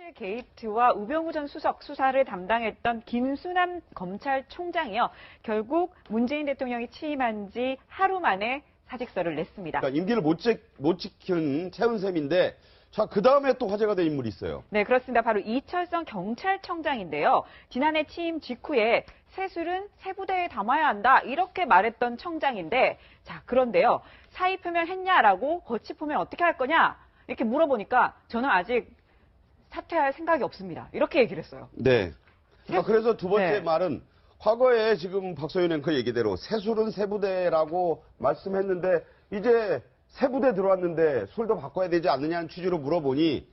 최순실 게이트와 우병우 전 수석 수사를 담당했던 김수남 검찰총장이요. 결국 문재인 대통령이 취임한 지 하루 만에 사직서를 냈습니다. 그러니까 임기를 못 지킨 채운셈인데 자, 그 다음에 또 화제가 된 인물이 있어요. 네, 그렇습니다. 바로 이철성 경찰청장인데요. 지난해 취임 직후에 세술은 세부대에 담아야 한다 이렇게 말했던 청장인데 자, 그런데요. 사의 표명했냐라고 거취 표명 어떻게 할 거냐 이렇게 물어보니까 저는 아직 사퇴할 생각이 없습니다. 이렇게 얘기를 했어요. 네. 그래서 두 번째 네. 말은 과거에 지금 박소연 앵커 얘기대로 세술은 세부대라고 말씀했는데 이제 세부대 들어왔는데 술도 바꿔야 되지 않느냐는 취지로 물어보니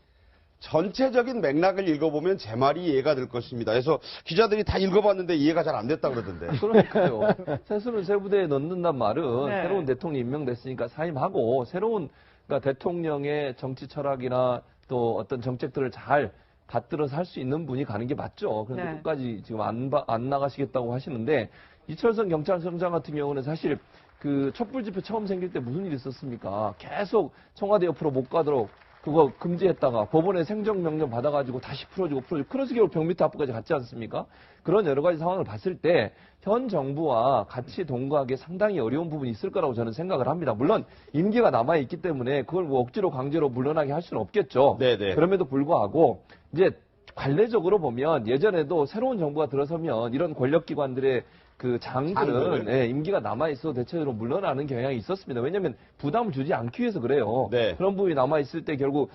전체적인 맥락을 읽어보면 제 말이 이해가 될 것입니다. 그래서 기자들이 다 읽어봤는데 이해가 잘 안 됐다 그러던데. 그러니까요. 세수는 세부대에 넣는단 말은 네. 새로운 대통령이 임명됐으니까 사임하고 새로운 그러니까 대통령의 정치 철학이나 또 어떤 정책들을 잘 받들어서 할 수 있는 분이 가는 게 맞죠. 그런데 네. 끝까지 지금 안 나가시겠다고 하시는데 이철성 경찰청장 같은 경우는 사실 그 촛불 집회 처음 생길 때 무슨 일이 있었습니까? 계속 청와대 옆으로 못 가도록 그거 금지했다가 법원에 행정명령 받아가지고 다시 풀어주고 그래서 결국 병밑 앞까지 갔지 않습니까? 그런 여러 가지 상황을 봤을 때 현 정부와 같이 동거하기 상당히 어려운 부분이 있을 거라고 저는 생각을 합니다. 물론 임기가 남아있기 때문에 그걸 뭐 억지로 강제로 물러나게 할 수는 없겠죠. 네네. 그럼에도 불구하고 이제 관례적으로 보면 예전에도 새로운 정부가 들어서면 이런 권력기관들의 그 장들은 예, 임기가 남아있어도 대체적으로 물러나는 경향이 있었습니다. 왜냐하면 부담을 주지 않기 위해서 그래요. 네. 그런 부분이 남아있을 때 결국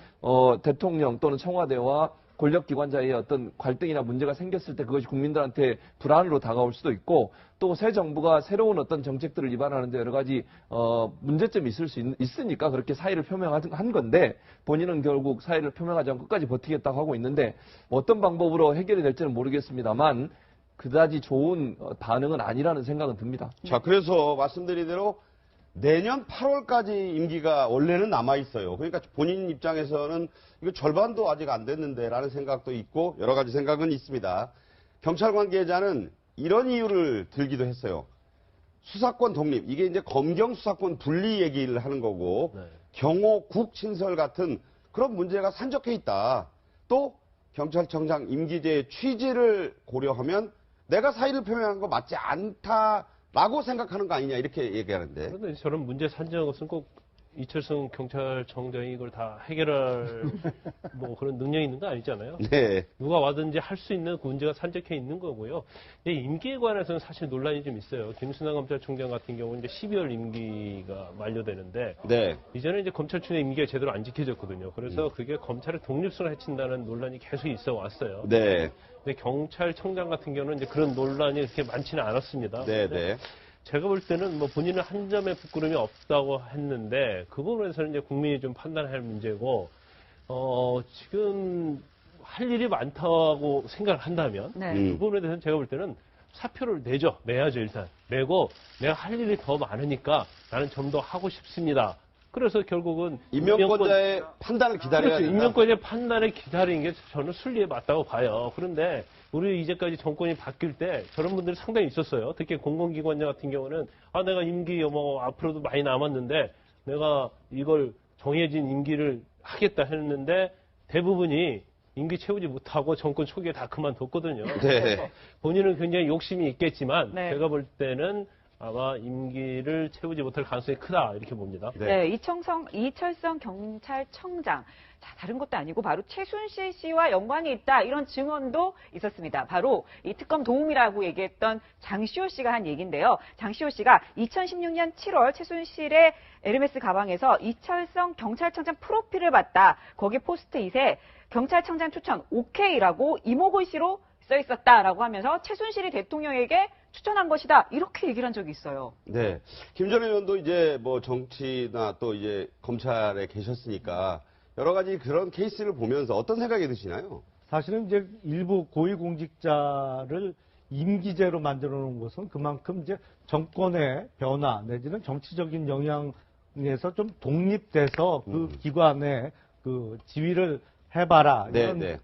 대통령 또는 청와대와 권력기관자의 어떤 갈등이나 문제가 생겼을 때 그것이 국민들한테 불안으로 다가올 수도 있고 또 새 정부가 새로운 어떤 정책들을 위반하는데 여러 가지 문제점이 있으니까 그렇게 사의를 표명한 건데 본인은 결국 사의를 표명하지 않고 끝까지 버티겠다고 하고 있는데 어떤 방법으로 해결이 될지는 모르겠습니다만 그다지 좋은 반응은 아니라는 생각은 듭니다. 자, 그래서 말씀드린 대로 내년 8월까지 임기가 원래는 남아있어요. 그러니까 본인 입장에서는 이거 절반도 아직 안 됐는데라는 생각도 있고 여러 가지 생각은 있습니다. 경찰 관계자는 이런 이유를 들기도 했어요. 수사권 독립, 이게 이제 검경 수사권 분리 얘기를 하는 거고 네. 경호 국 친설 같은 그런 문제가 산적해 있다. 또 경찰청장 임기제의 취지를 고려하면 내가 사의를 표명한 거 맞지 않다라고 생각하는 거 아니냐 이렇게 얘기하는데. 그런데 저런 문제 산정한 것은 꼭 이철성 경찰청장이 이걸 다 해결할 뭐 그런 능력이 있는 거 아니잖아요. 네. 누가 와든지 할 수 있는 그 문제가 산적해 있는 거고요. 근데 임기에 관해서는 사실 논란이 좀 있어요. 김순환 검찰총장 같은 경우는 이제 12월 임기가 만료되는데 네. 이제는 이제 검찰총장 임기가 제대로 안 지켜졌거든요. 그래서 그게 검찰의 독립성을 해친다는 논란이 계속 있어 왔어요. 네. 근데 경찰청장 같은 경우는 이제 그런 논란이 그렇게 많지는 않았습니다. 네. 근데 네. 제가 볼 때는 뭐 본인은 한 점의 부끄러움이 없다고 했는데 그 부분에서는 이제 국민이 좀 판단할 문제고 지금 할 일이 많다고 생각을 한다면 네. 그 부분에 대해서는 제가 볼 때는 사표를 내야죠 일단 내고 내가 할 일이 더 많으니까 나는 좀 더 하고 싶습니다. 그래서 결국은 임명권자의 판단을 기다려야 그렇죠. 된다. 임명권자의 판단을 기다리는 게 저는 순리에 맞다고 봐요. 그런데 우리 이제까지 정권이 바뀔 때 저런 분들이 상당히 있었어요. 특히 공공기관장 같은 경우는 내가 임기 뭐 앞으로도 많이 남았는데 내가 이걸 정해진 임기를 하겠다 했는데 대부분이 임기 채우지 못하고 정권 초기에 다 그만뒀거든요. 네. 본인은 굉장히 욕심이 있겠지만 네. 제가 볼 때는 아마 임기를 채우지 못할 가능성이 크다 이렇게 봅니다. 네, 이철성 경찰청장. 자, 다른 것도 아니고 바로 최순실 씨와 연관이 있다 이런 증언도 있었습니다. 바로 이 특검 도움이라고 얘기했던 장시호 씨가 한 얘기인데요. 장시호 씨가 2016년 7월 최순실의 에르메스 가방에서 이철성 경찰청장 프로필을 봤다. 거기 포스트잇에 경찰청장 추천 OK라고 이모글씨로 써 있었다라고 하면서 최순실이 대통령에게 추천한 것이다. 이렇게 얘기를 한 적이 있어요. 네. 김 전 의원도 이제 뭐 정치나 또 이제 검찰에 계셨으니까 여러 가지 그런 케이스를 보면서 어떤 생각이 드시나요? 사실은 이제 일부 고위공직자를 임기제로 만들어 놓은 것은 그만큼 이제 정권의 변화 내지는 정치적인 영향에서 좀 독립돼서 그 기관의 그 지휘를 해봐라 이런 네.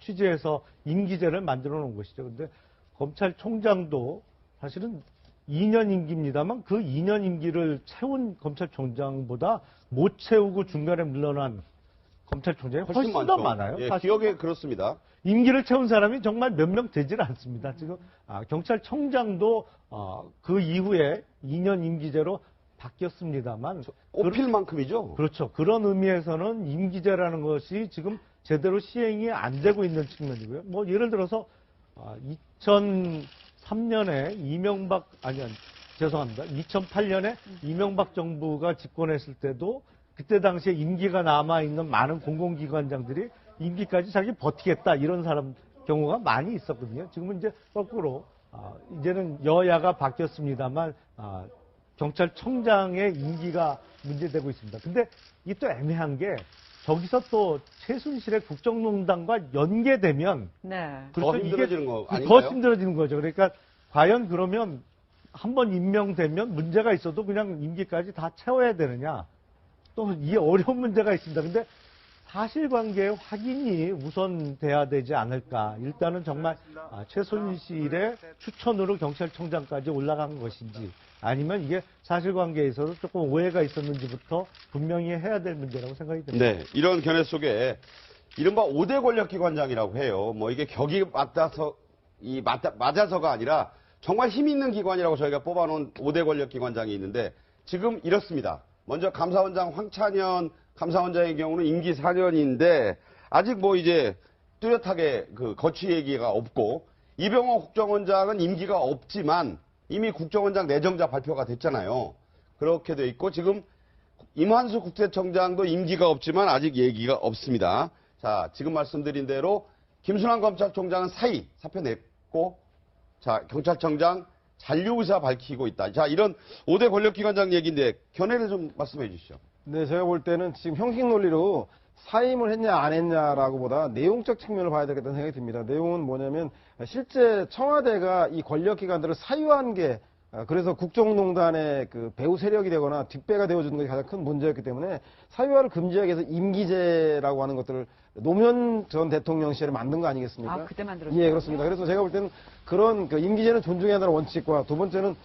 취지에서 임기제를 만들어 놓은 것이죠. 근데 검찰총장도 사실은 2년 임기입니다만 그 2년 임기를 채운 검찰총장보다 못 채우고 중간에 물러난 검찰총장이 훨씬 더 많아요. 예, 사실 기억에 그렇습니다. 임기를 채운 사람이 정말 몇 명 되질 않습니다. 지금 경찰청장도 그 이후에 2년 임기제로 바뀌었습니다만 꼽힐 만큼이죠. 그렇죠. 그런 의미에서는 임기제라는 것이 지금 제대로 시행이 안 되고 있는 측면이고요. 뭐 예를 들어서 2003년에 죄송합니다. 2008년에 이명박 정부가 집권했을 때도 그때 당시에 임기가 남아있는 많은 공공기관장들이 임기까지 자기 버티겠다 이런 사람 경우가 많이 있었거든요. 지금은 이제 거꾸로 이제는 여야가 바뀌었습니다만 경찰청장의 임기가 문제되고 있습니다. 근데 이 또 애매한 게 저기서 또 최순실의 국정농단과 연계되면 네. 더 힘들어지는 거 더 아닌가요? 힘들어지는 거죠. 그러니까 과연 그러면 한번 임명되면 문제가 있어도 그냥 임기까지 다 채워야 되느냐? 또 이 어려운 문제가 있습니다. 근데 사실관계의 확인이 우선 돼야 되지 않을까. 일단은 정말 최순실의 추천으로 경찰청장까지 올라간 것인지 아니면 이게 사실관계에서도 조금 오해가 있었는지부터 분명히 해야 될 문제라고 생각이 듭니다. 네, 이런 견해 속에 이른바 5대 권력기관장이라고 해요. 뭐 이게 격이 맞아서가 아니라 정말 힘 있는 기관이라고 저희가 뽑아놓은 5대 권력기관장이 있는데 지금 이렇습니다. 먼저 감사원장 황찬현 감사원장의 경우는 임기 4년인데 아직 뭐 이제 뚜렷하게 그 거취 얘기가 없고 이병헌 국정원장은 임기가 없지만 이미 국정원장 내정자 발표가 됐잖아요. 그렇게 돼 있고 지금 임한수 국세청장도 임기가 없지만 아직 얘기가 없습니다. 자, 지금 말씀드린 대로 김순환 검찰총장은 사표 냈고 자, 경찰청장 잔류 의사 밝히고 있다. 자, 이런 5대 권력기관장 얘기인데 견해를 좀 말씀해 주시죠. 네, 제가 볼 때는 지금 형식 논리로 사임을 했냐 안 했냐라고 보다 내용적 측면을 봐야 되겠다는 생각이 듭니다. 내용은 뭐냐면 실제 청와대가 이 권력기관들을 사유한 게 그래서 국정농단의 그 배후 세력이 되거나 뒷배가 되어주는 것이 가장 큰 문제였기 때문에 사유화를 금지하기 위해서 임기제라고 하는 것들을 노무현 전 대통령 시절에 만든 거 아니겠습니까? 그때 만들었어요. 예, 그렇습니다. 그래서 제가 볼 때는 그런 그 임기제는 존중해야 한다는 원칙과 두 번째는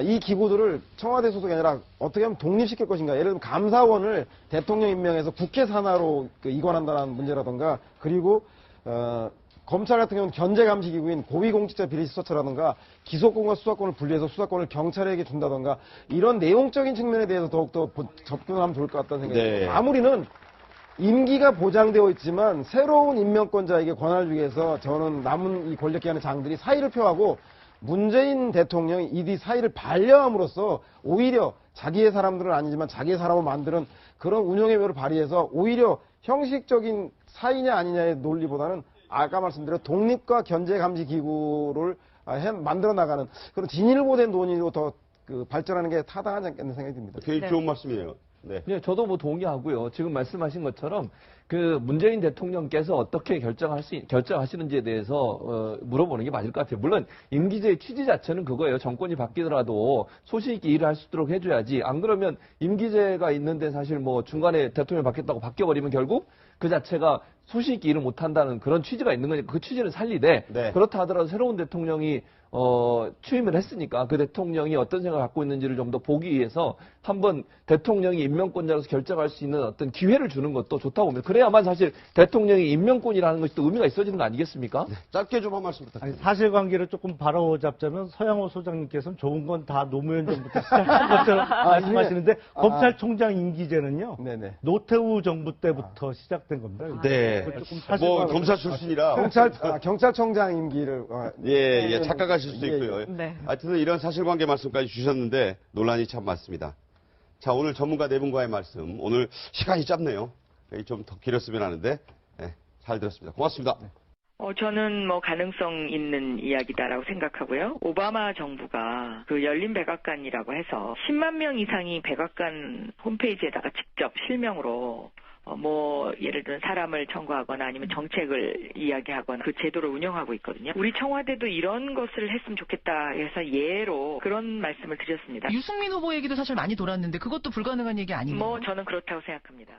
이 기구들을 청와대 소속이 아니라 어떻게 하면 독립시킬 것인가. 예를 들면 감사원을 대통령 임명해서 국회 산하로 이관한다는 문제라든가 그리고 검찰 같은 경우는 견제감시기구인 고위공직자 비리수사처라든가 기소권과 수사권을 분리해서 수사권을 경찰에게 준다든가 이런 내용적인 측면에 대해서 더욱더 접근하면 좋을 것 같다는 생각이 듭니다. 네. 마무리는 임기가 보장되어 있지만 새로운 임명권자에게 권한을 주기 위해서 저는 남은 이 권력기관의 장들이 사의를 표하고 문재인 대통령이 이 뒤 사의를 반려함으로써 오히려 자기의 사람들은 아니지만 자기의 사람을 만드는 그런 운영의 묘를 발휘해서 오히려 형식적인 사의냐 아니냐의 논리보다는 아까 말씀드린 독립과 견제 감시 기구를 만들어 나가는 그런 진일보된 논의로 더 발전하는 게 타당하지 않겠는 생각이 듭니다. 굉장히 네. 좋은 말씀이에요. 네. 네, 저도 뭐 동의하고요. 지금 말씀하신 것처럼 그 문재인 대통령께서 어떻게 결정하시는지에 대해서 물어보는 게 맞을 것 같아요. 물론 임기제의 취지 자체는 그거예요. 정권이 바뀌더라도 소신 있게 일을 할 수 있도록 해줘야지. 안 그러면 임기제가 있는데 사실 뭐 중간에 대통령이 바뀌었다고 바뀌어버리면 결국 그 자체가 소신 있게 일을 못한다는 그런 취지가 있는 거니까 그 취지는 살리되 네. 그렇다 하더라도 새로운 대통령이 취임을 했으니까 그 대통령이 어떤 생각을 갖고 있는지를 좀 더 보기 위해서 한번 대통령이 임명권자로서 결정할 수 있는 어떤 기회를 주는 것도 좋다고 봅니다. 그래야만 사실 대통령이 임명권이라는 것이 또 의미가 있어지는 거 아니겠습니까? 짧게 좀 한 말씀 부탁드립니다. 사실관계를 조금 바로잡자면 서양호 소장님께서는 좋은 건 다 노무현 정부터 시작한 것처럼 말씀하시는데 검찰총장 임기제는요. 네네. 노태우 정부 때부터 시작된 겁니다. 네. 조금 뭐 검사 출신이라 경찰청장 임기를 예, 착각하실 수도 예, 있고요. 네. 하여튼 이런 사실관계 말씀까지 주셨는데 논란이 참 많습니다. 자, 오늘 전문가 네 분과의 말씀. 오늘 시간이 짧네요. 좀 더 길었으면 하는데 잘 들었습니다. 고맙습니다. 저는 뭐 가능성 있는 이야기다라고 생각하고요. 오바마 정부가 그 열린 백악관이라고 해서 10만 명 이상이 백악관 홈페이지에다가 직접 실명으로 예를 들면 사람을 청구하거나 아니면 정책을 이야기하거나 그 제도를 운영하고 있거든요. 우리 청와대도 이런 것을 했으면 좋겠다 해서 예로 그런 말씀을 드렸습니다. 유승민 후보 얘기도 사실 많이 돌았는데 그것도 불가능한 얘기 아닌가요? 저는 그렇다고 생각합니다.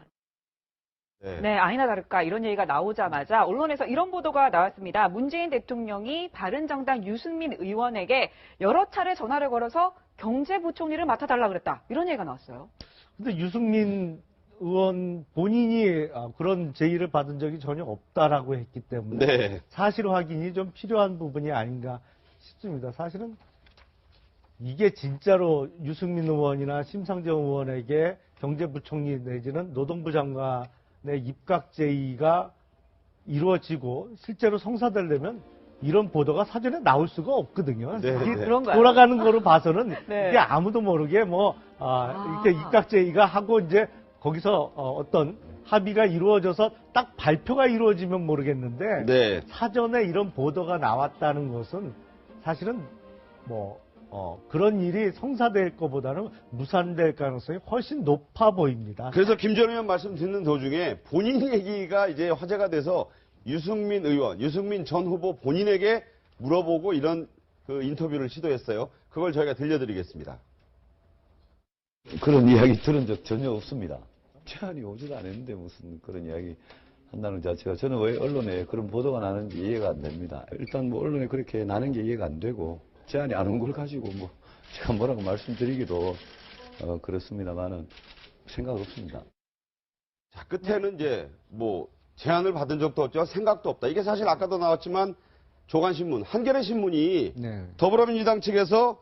네, 아니나 다를까 이런 얘기가 나오자마자 언론에서 이런 보도가 나왔습니다. 문재인 대통령이 바른정당 유승민 의원에게 여러 차례 전화를 걸어서 경제부총리를 맡아달라 그랬다. 이런 얘기가 나왔어요. 근데 유승민 의원 본인이 그런 제의를 받은 적이 전혀 없다라고 했기 때문에 네. 사실 확인이 좀 필요한 부분이 아닌가 싶습니다. 사실은 이게 진짜로 유승민 의원이나 심상정 의원에게 경제부총리 내지는 노동부 장관의 입각 제의가 이루어지고 실제로 성사되려면 이런 보도가 사전에 나올 수가 없거든요. 네, 이게 네. 그런가요? 돌아가는 거로 봐서는 네. 이게 아무도 모르게 이렇게 입각 제의가 하고 이제 거기서 어떤 합의가 이루어져서 딱 발표가 이루어지면 모르겠는데 네. 사전에 이런 보도가 나왔다는 것은 사실은 그런 일이 성사될 것보다는 무산될 가능성이 훨씬 높아 보입니다. 그래서 김 전 의원 말씀 듣는 도중에 본인 얘기가 이제 화제가 돼서 유승민 의원, 유승민 전 후보 본인에게 물어보고 이런 그 인터뷰를 시도했어요. 그걸 저희가 들려드리겠습니다. 그런 이야기 들은 적 전혀 없습니다. 제안이 오지도 않았는데 무슨 그런 이야기 한다는 자체가 저는 왜 언론에 그런 보도가 나는지 이해가 안 됩니다. 일단 뭐 언론에 그렇게 나는 게 이해가 안 되고 제안이 안 온 걸 가지고 뭐 제가 뭐라고 말씀드리기도 그렇습니다만은 생각 없습니다. 자, 끝에는 이제 뭐 제안을 받은 적도 없죠. 생각도 없다. 이게 사실 아까도 나왔지만 조간신문, 한겨레 신문이 네. 더불어민주당 측에서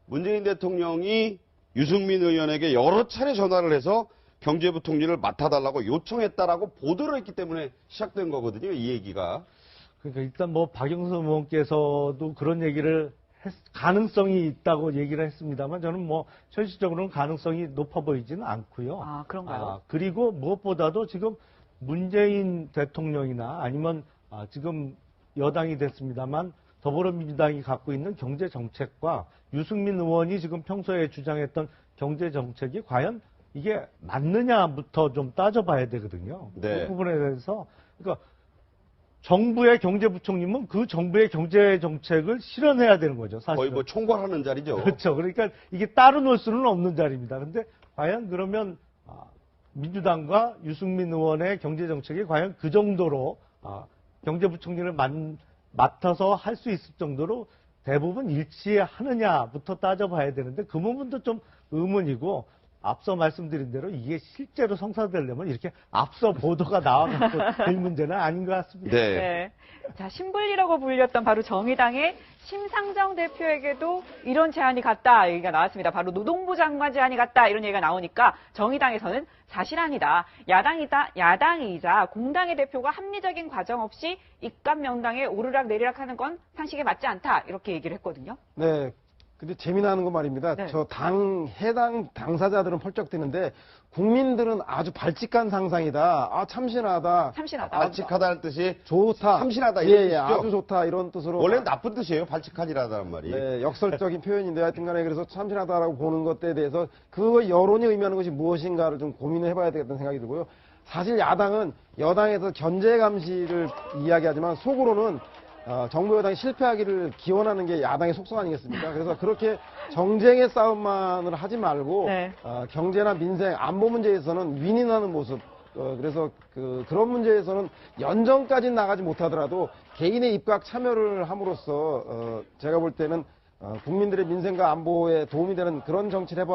문재인 대통령이 유승민 의원에게 여러 차례 전화를 해서 경제부총리를 맡아달라고 요청했다라고 보도를 했기 때문에 시작된 거거든요. 이 얘기가. 그러니까 일단 박영선 의원께서도 그런 얘기를 가능성이 있다고 얘기를 했습니다만 저는 현실적으로는 가능성이 높아 보이지는 않고요. 아, 그런가요? 그리고 무엇보다도 지금 문재인 대통령이나 아니면 지금 여당이 됐습니다만 더불어민주당이 갖고 있는 경제 정책과 유승민 의원이 지금 평소에 주장했던 경제 정책이 과연 이게 맞느냐부터 좀 따져봐야 되거든요. 네. 그 부분에 대해서 그러니까 정부의 경제부총리면 그 정부의 경제 정책을 실현해야 되는 거죠. 사실 거의 뭐 총괄하는 자리죠. 그렇죠. 그러니까 이게 따로 놓을 수는 없는 자리입니다. 근데 과연 그러면 민주당과 유승민 의원의 경제 정책이 과연 그 정도로 경제부총리를 맡아서 할 수 있을 정도로 대부분 일치하느냐부터 따져봐야 되는데 그 부분도 좀 의문이고 앞서 말씀드린 대로 이게 실제로 성사되려면 이렇게 앞서 보도가 나와갖고 될 문제는 아닌 것 같습니다. 네. 네. 자, 신불리라고 불렸던 바로 정의당의 심상정 대표에게도 이런 제안이 갔다 얘기가 나왔습니다. 바로 노동부 장관 제안이 갔다 이런 얘기가 나오니까 정의당에서는 사실 아니다. 야당이자 공당의 대표가 합리적인 과정 없이 입각 명당에 오르락 내리락 하는 건 상식에 맞지 않다. 이렇게 얘기를 했거든요. 네. 근데 재미나는 건 말입니다. 네. 해당 당사자들은 펄쩍 뛰는데 국민들은 아주 발칙한 상상이다. 참신하다. 발칙하다는 뜻이 좋다. 참신하다 이런 뜻이죠. 아주 좋다 이런 뜻으로. 원래는 나쁜 뜻이에요. 발칙하지라는 말이. 네, 역설적인 표현인데 하여튼간에 그래서 참신하다라고 보는 것에 대해서 그 여론이 의미하는 것이 무엇인가를 좀 고민을 해봐야 되겠다는 생각이 들고요. 사실 야당은 여당에서 견제 감시를 이야기하지만 속으로는 정부 여당이 실패하기를 기원하는 게 야당의 속성 아니겠습니까? 그래서 그렇게 정쟁의 싸움만을 하지 말고 네. 경제나 민생, 안보 문제에서는 윈윈하는 모습. 그래서 그런 문제에서는 연정까지는 나가지 못하더라도 개인의 입각 참여를 함으로써 제가 볼 때는 국민들의 민생과 안보에 도움이 되는 그런 정치를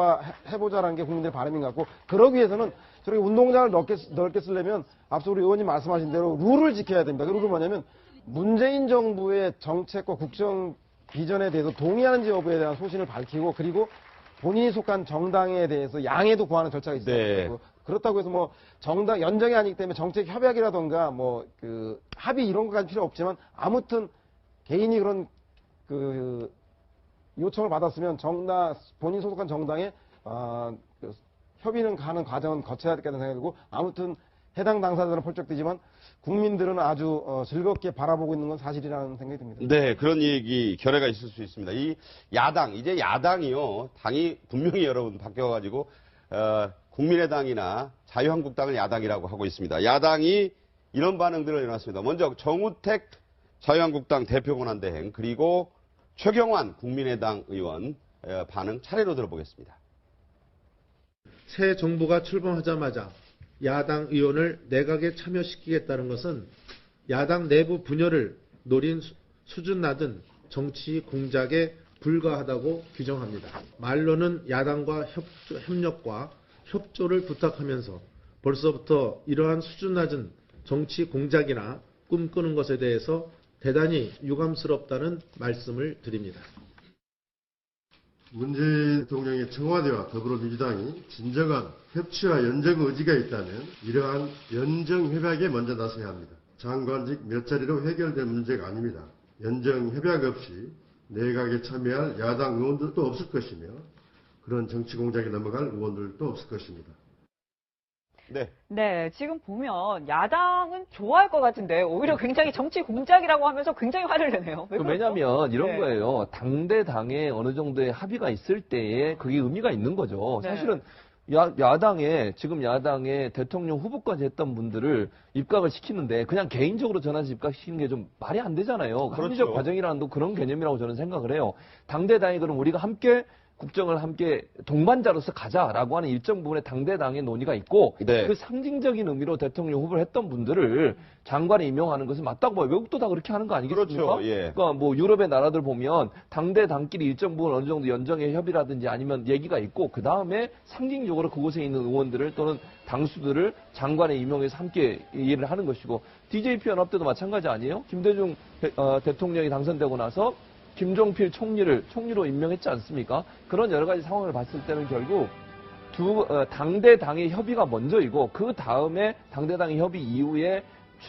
해보자라는 게 국민들의 바람인 것 같고 그러기 위해서는 저렇게 운동장을 넓게 쓰려면 앞서 우리 의원님 말씀하신 대로 룰을 지켜야 됩니다. 그 룰은 뭐냐면 문재인 정부의 정책과 국정 비전에 대해서 동의하는지 여부에 대한 소신을 밝히고 그리고 본인이 속한 정당에 대해서 양해도 구하는 절차가 있어요. 네. 그렇다고 해서 정당 연정이 아니기 때문에 정책 협약이라던가 합의 이런 것까지 필요 없지만 아무튼 개인이 그런 요청을 받았으면 본인 소속한 정당에 협의는 가는 과정은 거쳐야 되겠다는 생각이 들고 아무튼 해당 당사자들은 펄쩍 뛰지만 국민들은 아주 즐겁게 바라보고 있는 건 사실이라는 생각이 듭니다. 네, 그런 얘기 결례가 있을 수 있습니다. 이 야당, 이제 야당이요. 당이 분명히 여러분 바뀌어가지고 국민의당이나 자유한국당을 야당이라고 하고 있습니다. 야당이 이런 반응들을 내놨습니다. 먼저 정우택 자유한국당 대표 권한대행 그리고 최경환 국민의당 의원 반응 차례로 들어보겠습니다. 새 정부가 출범하자마자 야당 의원을 내각에 참여시키겠다는 것은 야당 내부 분열을 노린 수준 낮은 정치 공작에 불과하다고 규정합니다. 말로는 야당과 협력과 협조를 부탁하면서 벌써부터 이러한 수준 낮은 정치 공작이나 꿈꾸는 것에 대해서 대단히 유감스럽다는 말씀을 드립니다. 문재인 대통령의 청와대와 더불어민주당이 진정한 협치와 연정 의지가 있다면 이러한 연정 협약에 먼저 나서야 합니다. 장관직 몇 자리로 해결될 문제가 아닙니다. 연정 협약 없이 내각에 참여할 야당 의원들도 없을 것이며 그런 정치 공작에 넘어갈 의원들도 없을 것입니다. 네. 네, 지금 보면 야당은 좋아할 것 같은데 오히려 굉장히 정치 공작이라고 하면서 굉장히 화를 내네요. 왜 그렇죠? 왜냐하면 이런 네. 거예요. 당대 당에 어느 정도의 합의가 있을 때에 그게 의미가 있는 거죠. 네. 사실은 지금 야당에 대통령 후보까지 했던 분들을 입각을 시키는데 그냥 개인적으로 전화해서 입각시키는 게 좀 말이 안 되잖아요. 그렇죠. 합리적 과정이라는 도 그런 개념이라고 저는 생각을 해요. 당대 당이 그럼 우리가 함께 국정을 함께 동반자로서 가자라고 하는 일정 부분의 당대당의 논의가 있고 네. 그 상징적인 의미로 대통령 후보를 했던 분들을 장관에 임명하는 것은 맞다고 봐요. 외국도 다 그렇게 하는 거 아니겠습니까? 그렇죠. 예. 그러니까 뭐 유럽의 나라들 보면 당대당끼리 일정 부분 어느 정도 연정의 협의라든지 아니면 얘기가 있고 그 다음에 상징적으로 그곳에 있는 의원들을 또는 당수들을 장관에 임명해서 함께 일을 하는 것이고 DJP 연합 때도 마찬가지 아니에요? 김대중 대통령이 당선되고 나서 김종필 총리로 임명했지 않습니까? 그런 여러 가지 상황을 봤을 때는 결국 당대당의 협의가 먼저이고 그 다음에 당대당의 협의 이후에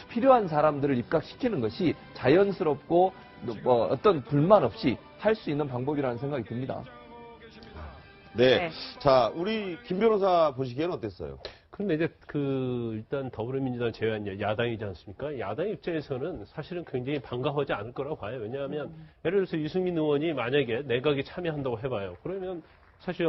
필요한 사람들을 입각시키는 것이 자연스럽고 뭐 어떤 불만 없이 할 수 있는 방법이라는 생각이 듭니다. 네. 네. 자, 우리 김 변호사 보시기에는 어땠어요? 근데 이제 일단 더불어민주당 제외한 야당이지 않습니까? 야당 입장에서는 사실은 굉장히 반가워하지 않을 거라고 봐요. 왜냐하면 예를 들어서 유승민 의원이 만약에 내각에 참여한다고 해봐요. 그러면 사실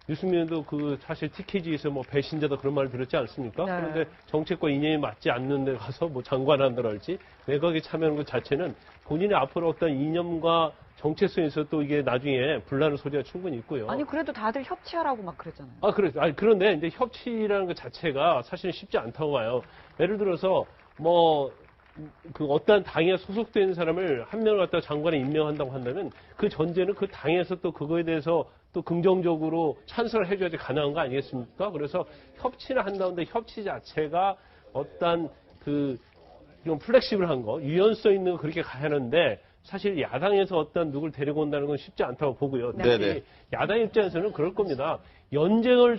유승민 의원도 사실 TKG에서 뭐 배신자다 그런 말을 들었지 않습니까? 네. 그런데 정책과 이념이 맞지 않는 데 가서 뭐 장관 한다랄지 내각에 참여하는 것 자체는 본인의 앞으로 어떤 이념과 정체성에서 또 이게 나중에 분란의 소지가 충분히 있고요. 아니 그래도 다들 협치하라고 막 그랬잖아요. 그런데 이제 협치라는 것 자체가 사실은 쉽지 않다고 봐요. 예를 들어서 어떠한 당에 소속된 사람을 한 명을 갖다가 장관에 임명한다고 한다면 그 전제는 그 당에서 또 그거에 대해서 또 긍정적으로 찬성을 해줘야지 가능한 거 아니겠습니까? 그래서 협치를 한다는데 협치 자체가 어떤 좀 플렉시블한 거, 유연성 있는 거 그렇게 가야 하는데 사실 야당에서 어떤 누굴 데리고 온다는 건 쉽지 않다고 보고요. 네네. 특히 야당 입장에서는 그럴 겁니다. 연정을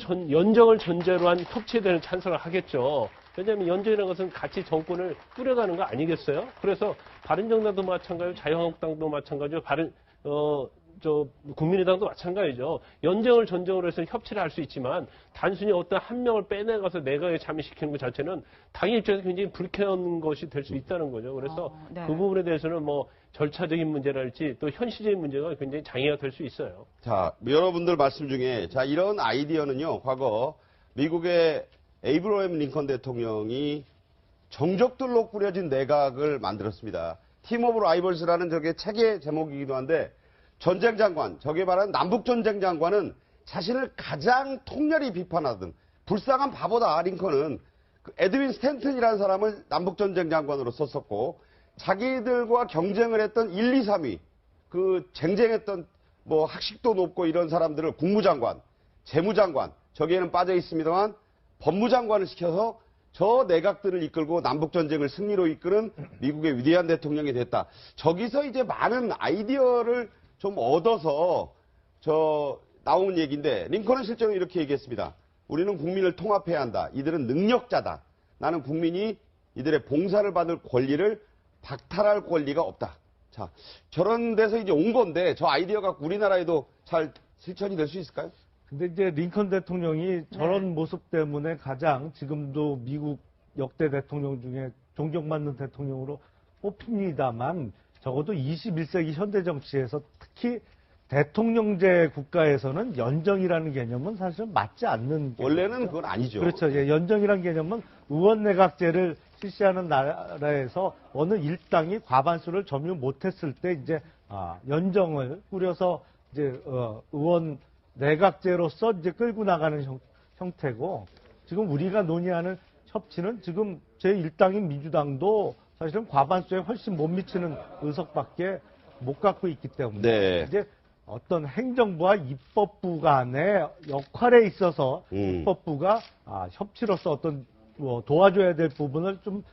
전제로 한 협치에 대한 찬성을 하겠죠. 왜냐하면 연정이라는 것은 같이 정권을 꾸려가는 거 아니겠어요? 그래서 바른정당도 마찬가지고 자유한국당도 마찬가지고 국민의당도 마찬가지죠. 연정을 전정으로 해서 협치를 할 수 있지만 단순히 어떤 한 명을 빼내가서 내각에 참여시키는 것 자체는 당의 입장에서 굉장히 불쾌한 것이 될 수 있다는 거죠. 그래서 네. 그 부분에 대해서는 뭐 절차적인 문제랄지 또 현실적인 문제가 굉장히 장애가 될 수 있어요. 자, 여러분들 말씀 중에 이런 아이디어는요. 과거 미국의 에이브러햄 링컨 대통령이 정적들로 꾸려진 내각을 만들었습니다. 팀 오브 라이벌스라는 저게 책의 제목이기도 한데 전쟁 장관, 저게 말하는 남북 전쟁 장관은 자신을 가장 통렬히 비판하던 불쌍한 바보다. 링컨은 에드윈 스탠튼이라는 사람을 남북 전쟁 장관으로 썼었고 자기들과 경쟁을 했던 1, 2, 3위 쟁쟁했던 뭐 학식도 높고 이런 사람들을 국무장관, 재무장관, 저기에는 빠져 있습니다만 법무장관을 시켜서 저 내각들을 이끌고 남북전쟁을 승리로 이끄는 미국의 위대한 대통령이 됐다. 저기서 이제 많은 아이디어를 좀 얻어서 나온 얘기인데 링컨은 실제로 이렇게 얘기했습니다. 우리는 국민을 통합해야 한다. 이들은 능력자다. 나는 국민이 이들의 봉사를 받을 권리를 박탈할 권리가 없다. 자, 저런 데서 이제 온 건데 저 아이디어가 우리나라에도 잘 실천이 될 수 있을까요? 근데 이제 링컨 대통령이 저런 모습 때문에 가장 지금도 미국 역대 대통령 중에 존경받는 대통령으로 뽑힙니다만 적어도 21세기 현대 정치에서 특히 대통령제 국가에서는 연정이라는 개념은 사실은 맞지 않는 원래는 그건 아니죠. 그렇죠. 예, 연정이라는 개념은 의원 내각제를 실시하는 나라에서 어느 일당이 과반수를 점유 못했을 때 이제 연정을 꾸려서 이제 의원 내각제로서 이제 끌고 나가는 형태고 지금 우리가 논의하는 협치는 지금 제1당인 민주당도 사실은 과반수에 훨씬 못 미치는 의석밖에 못 갖고 있기 때문에 네. 이제 어떤 행정부와 입법부 간의 역할에 있어서 입법부가 협치로서 어떤 도와줘야 될 부분을 좀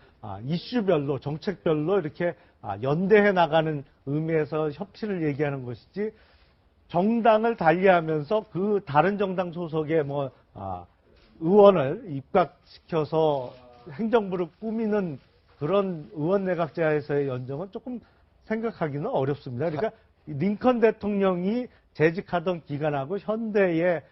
이슈별로 정책별로 이렇게 연대해 나가는 의미에서 협치를 얘기하는 것이지 정당을 달리하면서 그 다른 정당 소속의 의원을 입각시켜서 행정부를 꾸미는 그런 의원 내각제에서의 연정은 조금 생각하기는 어렵습니다. 그러니까 링컨 대통령이 재직하던 기간하고 현대의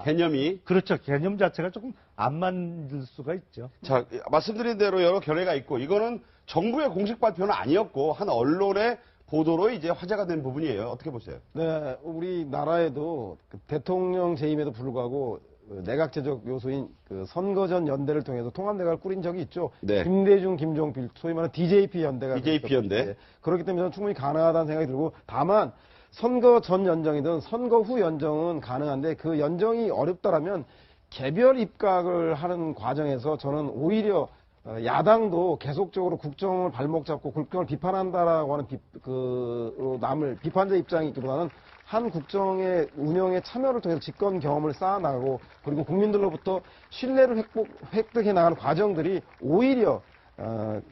개념이 그렇죠. 개념 자체가 조금 안 맞을 수가 있죠. 자, 말씀드린 대로 여러 견해가 있고 이거는 정부의 공식 발표는 아니었고 한 언론의 보도로 이제 화제가 된 부분이에요. 어떻게 보세요? 네, 우리나라에도 대통령 재임에도 불구하고 내각제적 요소인 선거전 연대를 통해서 통합내각을 꾸린 적이 있죠. 네. 김대중, 김종필, 소위 말하는 DJP 연대가 DJP 연대. 있었거든요. 그렇기 때문에 저는 충분히 가능하다는 생각이 들고 다만 선거 전 연정이든 선거 후 연정은 가능한데 그 연정이 어렵다라면 개별 입각을 하는 과정에서 저는 오히려 야당도 계속적으로 국정을 발목 잡고 국정을 비판한다라고 하는 남을 비판자 입장이 있기보다는 한 국정의 운영에 참여를 통해서 집권 경험을 쌓아나가고 그리고 국민들로부터 신뢰를 획득해 나가는 과정들이 오히려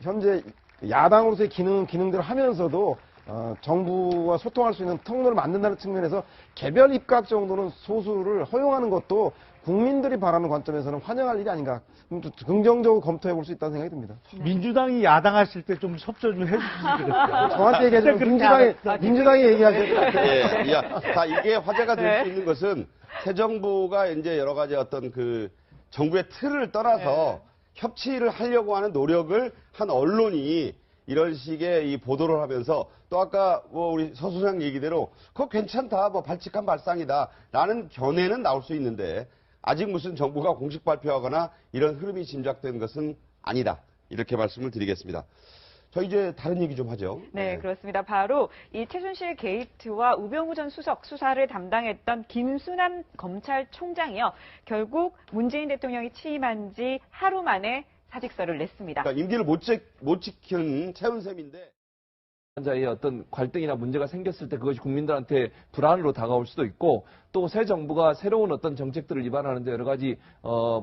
현재 야당으로서의 기능들을 하면서도 정부와 소통할 수 있는 통로를 만든다는 측면에서 개별 입각 정도는 소수를 허용하는 것도 국민들이 바라는 관점에서는 환영할 일이 아닌가. 긍정적으로 검토해 볼 수 있다는 생각이 듭니다. 민주당이 야당하실 때 좀 협조 좀 해주시면 되겠어요. 정확히 얘기하자면 민주당이 얘기하셔야 돼요. 예, 자, 이게 화제가 될 수 있는 것은 새 정부가 이제 여러 가지 어떤 정부의 틀을 떠나서 협치를 하려고 하는 노력을 한 언론이 이런 식의 이 보도를 하면서 또 아까 우리 서 소장 얘기대로 그거 괜찮다, 발칙한 발상이다 라는 견해는 나올 수 있는데 아직 무슨 정부가 공식 발표하거나 이런 흐름이 짐작된 것은 아니다. 이렇게 말씀을 드리겠습니다. 저 이제 다른 얘기 좀 하죠. 네, 그렇습니다. 바로 이 최순실 게이트와 우병우 전 수석 수사를 담당했던 김수남 검찰총장이요. 결국 문재인 대통령이 취임한 지 하루 만에 사직서를 냈습니다. 그러니까 임기를 못 지킨 채운 셈인데. 자의 어떤 갈등이나 문제가 생겼을 때 그것이 국민들한테 불안으로 다가올 수도 있고 또 새 정부가 새로운 어떤 정책들을 입안하는데 여러 가지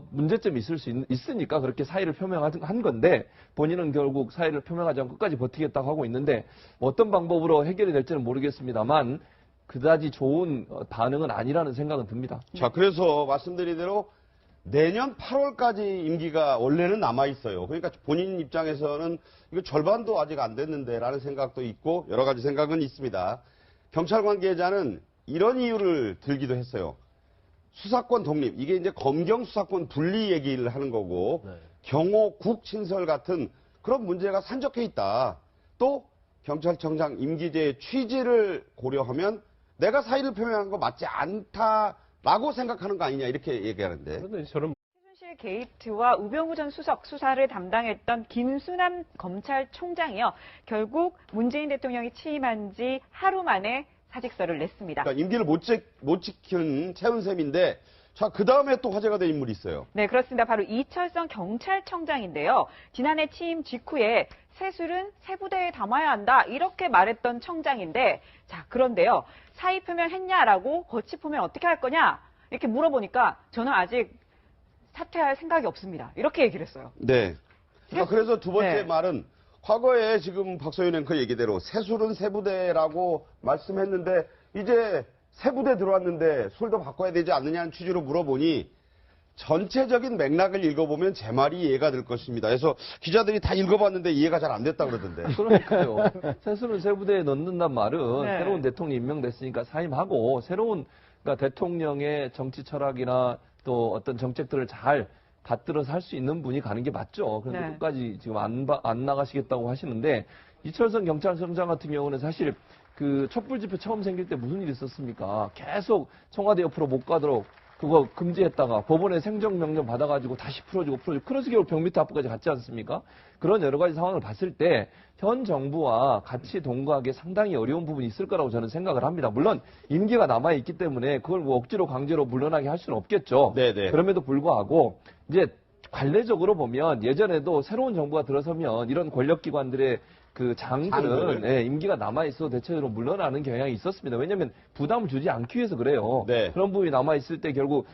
문제점이 있을 수 있으니까 그렇게 사의를 표명한 건데 본인은 결국 사의를 표명하지 않고 끝까지 버티겠다고 하고 있는데 어떤 방법으로 해결이 될지는 모르겠습니다만 그다지 좋은 반응은 아니라는 생각은 듭니다. 자, 그래서 말씀드린 대로 내년 8월까지 임기가 원래는 남아 있어요. 그러니까 본인 입장에서는 이거 절반도 아직 안 됐는데 라는 생각도 있고 여러 가지 생각은 있습니다. 경찰 관계자는 이런 이유를 들기도 했어요. 수사권 독립, 이게 이제 검경 수사권 분리 얘기를 하는 거고 경호 국 친설 같은 그런 문제가 산적해 있다. 또 경찰청장 임기제의 취지를 고려하면 내가 사의를 표명한 거 맞지 않다라고 생각하는 거 아니냐 이렇게 얘기하는데. 그런데 저는 최순실 게이트와 우병우 전 수석 수사를 담당했던 김수남 검찰총장이요. 결국 문재인 대통령이 취임한 지 하루 만에 사직서를 냈습니다. 그러니까 임기를 못 지킨 채운 셈인데 자, 그 다음에 또 화제가 된 인물이 있어요. 네, 그렇습니다. 바로 이철성 경찰청장인데요. 지난해 취임 직후에 세술은 세부대에 담아야 한다 이렇게 말했던 청장인데 자, 그런데요. 사의 표명했냐라고 거치표명 어떻게 할 거냐 이렇게 물어보니까 저는 아직 사퇴할 생각이 없습니다. 이렇게 얘기를 했어요. 네. 그래서 두 번째 네. 말은 과거에 지금 박소연 앵커 얘기대로 세술은 세부대라고 말씀했는데 이제 세부대 들어왔는데 술도 바꿔야 되지 않느냐는 취지로 물어보니 전체적인 맥락을 읽어보면 제 말이 이해가 될 것입니다. 그래서 기자들이 다 읽어봤는데 이해가 잘 안 됐다 그러던데. 그러니까요. 세수는 세부대에 넣는단 말은 네. 새로운 대통령이 임명됐으니까 사임하고 새로운 그러니까 대통령의 정치 철학이나 또 어떤 정책들을 잘 받들어서 할 수 있는 분이 가는 게 맞죠. 그런데 네. 끝까지 지금 안 나가시겠다고 하시는데 이철성 경찰청장 같은 경우는 사실 그 촛불 집회 처음 생길 때 무슨 일이 있었습니까? 계속 청와대 옆으로 못 가도록 그거 금지했다가 법원에 행정명령 받아가지고 다시 풀어주고 그래서 겨우 벽 밑에 앞까지 갔지 않습니까? 그런 여러 가지 상황을 봤을 때 현 정부와 같이 동거하기 상당히 어려운 부분이 있을 거라고 저는 생각을 합니다. 물론 임기가 남아있기 때문에 그걸 뭐 억지로 강제로 물러나게 할 수는 없겠죠. 네네. 그럼에도 불구하고 이제 관례적으로 보면 예전에도 새로운 정부가 들어서면 이런 권력기관들의 그 장들은 임기가 남아있어도 대체적으로 물러나는 경향이 있었습니다. 왜냐하면 부담을 주지 않기 위해서 그래요. 네. 그런 부분이 남아있을 때 결국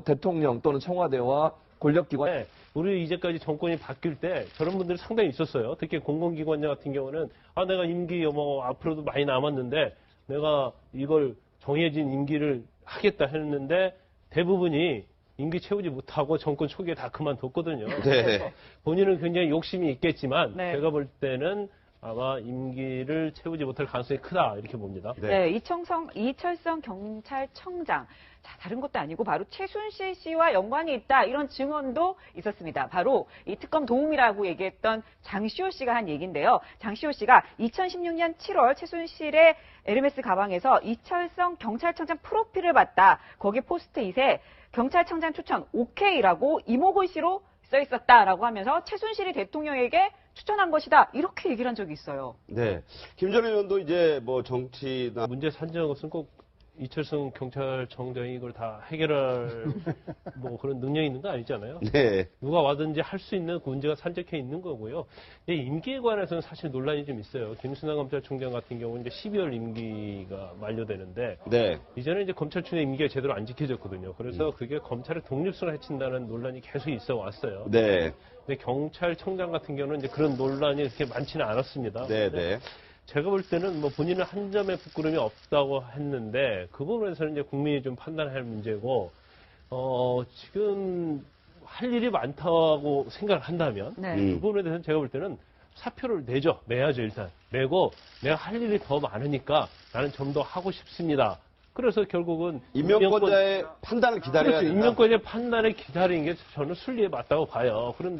대통령 또는 청와대와 권력기관 우리 이제까지 정권이 바뀔 때 저런 분들이 상당히 있었어요. 특히 공공기관장 같은 경우는 내가 임기 뭐 앞으로도 많이 남았는데 내가 이걸 정해진 임기를 하겠다 했는데 대부분이 임기 채우지 못하고 정권 초기에 다 그만뒀거든요. 네. 본인은 굉장히 욕심이 있겠지만 네. 제가 볼 때는 아마 임기를 채우지 못할 가능성이 크다 이렇게 봅니다. 네, 이철성 경찰청장. 자, 다른 것도 아니고 바로 최순실 씨와 연관이 있다 이런 증언도 있었습니다. 바로 이 특검 도움이라고 얘기했던 장시호 씨가 한 얘기인데요. 장시호 씨가 2016년 7월 최순실의 에르메스 가방에서 이철성 경찰청장 프로필을 봤다. 거기 포스트 잇에 경찰청장 추천 OK라고 이모글씨로 써 있었다라고 하면서 최순실이 대통령에게 추천한 것이다. 이렇게 얘기를 한 적이 있어요. 네. 김 전 의원도 이제 뭐 정치나 문제 산정한 것은 꼭 이철성 경찰청장이 이걸 다 해결할 뭐 그런 능력이 있는 거 아니잖아요. 네. 누가 와든지 할 수 있는 문제가 산적해 있는 거고요. 임기에 관해서는 사실 논란이 좀 있어요. 김순환 검찰총장 같은 경우는 이제 12월 임기가 만료되는데 네. 이전에 이제 검찰총장 임기가 제대로 안 지켜졌거든요. 그래서 그게 검찰의 독립성을 해친다는 논란이 계속 있어 왔어요. 네. 근데 경찰청장 같은 경우는 이제 그런 논란이 그렇게 많지는 않았습니다. 네, 네. 제가 볼 때는 뭐 본인은 한 점의 부끄러움이 없다고 했는데 그 부분에서는 이제 국민이 좀 판단할 문제고 지금 할 일이 많다고 생각을 한다면 네. 그 부분에 대해서는 제가 볼 때는 사표를 내야죠 일단 내고 내가 할 일이 더 많으니까 나는 좀 더 하고 싶습니다. 그래서 결국은 임명권자의 판단을 기다려야 그렇죠. 된다. 임명권자의 판단을 기다리는 게 저는 순리에 맞다고 봐요. 그런데